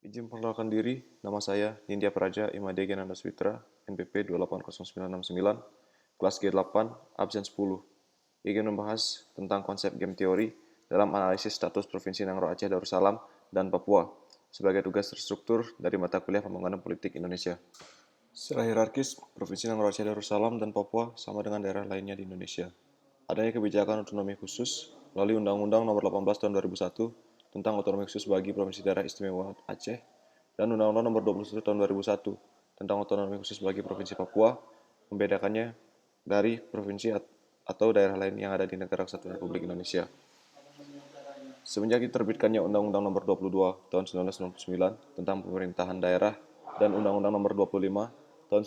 Izin perkenalkan diri, nama saya Nindya Praja Imade Genanda Switra, NPP 280969, kelas G8, absen 10. Ingin membahas tentang konsep game teori dalam analisis status Provinsi Nangro Aceh Darussalam dan Papua sebagai tugas terstruktur dari mata kuliah Pembangunan Politik Indonesia. Secara hierarkis, Provinsi Nangro Aceh Darussalam dan Papua sama dengan daerah lainnya di Indonesia. Adanya kebijakan otonomi khusus melalui Undang-Undang Nomor 18 Tahun 2001 tentang otonomi khusus bagi Provinsi Daerah Istimewa Aceh dan Undang-Undang Nomor 21 Tahun 2001 tentang otonomi khusus bagi Provinsi Papua, membedakannya dari provinsi atau daerah lain yang ada di Negara Kesatuan Republik Indonesia. Semenjak diterbitkannya Undang-Undang Nomor 22 Tahun 1999 tentang pemerintahan daerah dan Undang-Undang Nomor 25 Tahun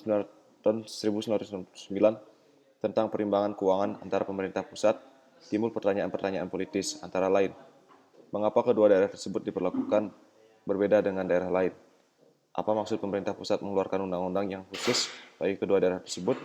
1999 tentang perimbangan keuangan antara pemerintah pusat, timbul pertanyaan-pertanyaan politis antara lain. Mengapa kedua daerah tersebut diperlakukan berbeda dengan daerah lain? Apa maksud pemerintah pusat mengeluarkan undang-undang yang khusus bagi kedua daerah tersebut?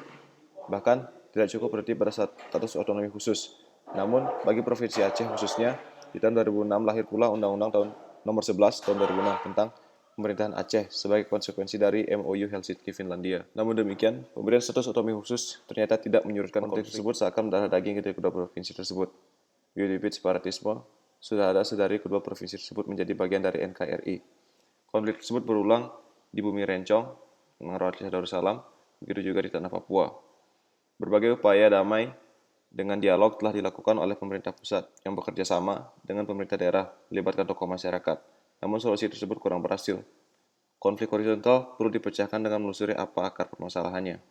Bahkan, tidak cukup berarti pada status otonomi khusus. Namun, bagi Provinsi Aceh khususnya, di tahun 2006 lahir pula Undang-Undang Nomor 11 Tahun 2006 tentang Pemerintahan Aceh sebagai konsekuensi dari MOU Helsinki Finlandia. Namun demikian, pemberian status otonomi khusus ternyata tidak menyurutkan konflik tersebut seakan mendarah daging dari kedua provinsi tersebut. Bibit-bibit separatisme sudah ada sedari kedua provinsi tersebut menjadi bagian dari NKRI. Konflik tersebut berulang di bumi Rencong, Nangro Aceh Darussalam, begitu juga di tanah Papua. Berbagai upaya damai dengan dialog telah dilakukan oleh pemerintah pusat yang bekerja sama dengan pemerintah daerah melibatkan tokoh masyarakat. Namun solusi tersebut kurang berhasil. Konflik horizontal perlu dipecahkan dengan menelusuri apa akar permasalahannya.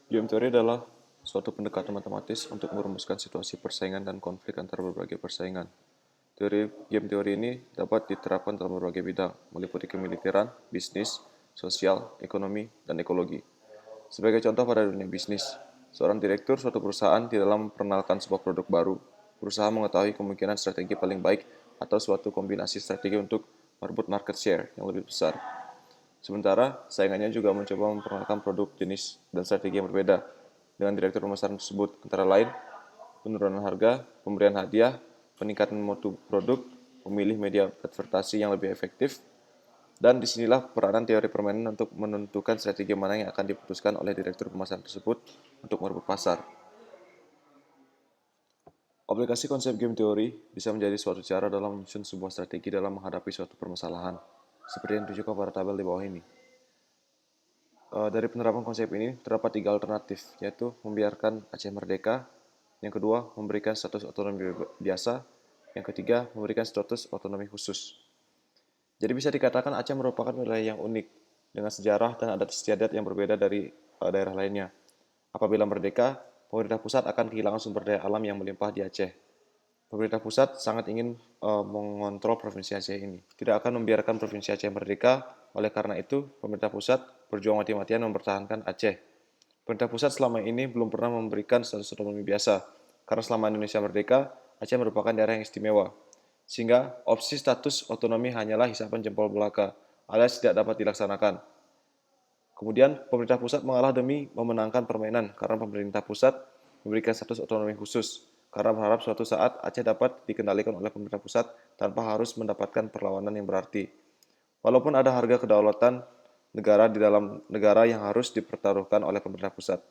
Game teori adalah suatu pendekatan matematis untuk merumuskan situasi persaingan dan konflik antara berbagai persaingan. Game teori ini dapat diterapkan dalam berbagai bidang, meliputi kemiliteran, bisnis, sosial, ekonomi, dan ekologi. Sebagai contoh pada dunia bisnis, seorang direktur suatu perusahaan di dalam memperkenalkan sebuah produk baru, berusaha mengetahui kemungkinan strategi paling baik atau suatu kombinasi strategi untuk merebut market share yang lebih besar. Sementara, saingannya juga mencoba memperkenalkan produk jenis dan strategi yang berbeda dengan direktur pemasaran tersebut, antara lain penurunan harga, pemberian hadiah, peningkatan mutu produk, memilih media advertasi yang lebih efektif, dan disinilah peranan teori permainan untuk menentukan strategi mana yang akan diputuskan oleh direktur pemasaran tersebut untuk merebut pasar. Aplikasi konsep game teori bisa menjadi suatu cara dalam menyusun sebuah strategi dalam menghadapi suatu permasalahan, seperti yang ditunjukkan pada tabel di bawah ini. Dari penerapan konsep ini terdapat 3 alternatif, yaitu membiarkan Aceh merdeka, yang kedua memberikan status otonomi biasa, yang ketiga memberikan status otonomi khusus. Jadi bisa dikatakan Aceh merupakan wilayah yang unik, dengan sejarah dan adat istiadat yang berbeda dari daerah lainnya. Apabila merdeka, pemerintah pusat akan kehilangan sumber daya alam yang melimpah di Aceh. Pemerintah pusat sangat ingin mengontrol Provinsi Aceh ini. Tidak akan membiarkan Provinsi Aceh merdeka, oleh karena itu pemerintah pusat berjuang mati-matian mempertahankan Aceh. Pemerintah pusat selama ini belum pernah memberikan status otonomi biasa, karena selama Indonesia merdeka, Aceh merupakan daerah yang istimewa. Sehingga opsi status otonomi hanyalah hisapan jempol belaka, alias tidak dapat dilaksanakan. Kemudian pemerintah pusat mengalah demi memenangkan permainan karena pemerintah pusat memberikan status otonomi khusus karena berharap suatu saat Aceh dapat dikendalikan oleh pemerintah pusat tanpa harus mendapatkan perlawanan yang berarti. Walaupun ada harga kedaulatan negara di dalam negara yang harus dipertaruhkan oleh pemerintah pusat.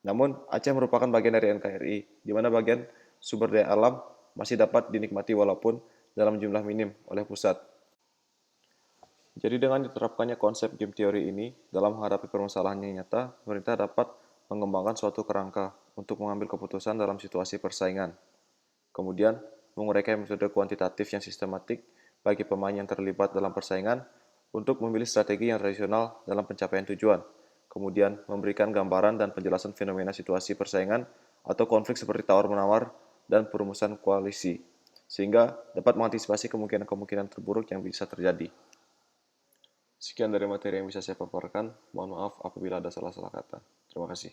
Namun Aceh merupakan bagian dari NKRI, di mana bagian sumber daya alam masih dapat dinikmati walaupun dalam jumlah minim oleh pusat. Jadi dengan diterapkannya konsep game teori ini dalam menghadapi permasalahan yang nyata, pemerintah dapat mengembangkan suatu kerangka untuk mengambil keputusan dalam situasi persaingan. Kemudian, menguraikan metode kuantitatif yang sistematik bagi pemain yang terlibat dalam persaingan untuk memilih strategi yang tradisional dalam pencapaian tujuan. Kemudian, memberikan gambaran dan penjelasan fenomena situasi persaingan atau konflik seperti tawar-menawar dan perumusan koalisi, sehingga dapat mengantisipasi kemungkinan-kemungkinan terburuk yang bisa terjadi. Sekian dari materi yang bisa saya paparkan. Mohon maaf apabila ada salah-salah kata. Terima kasih.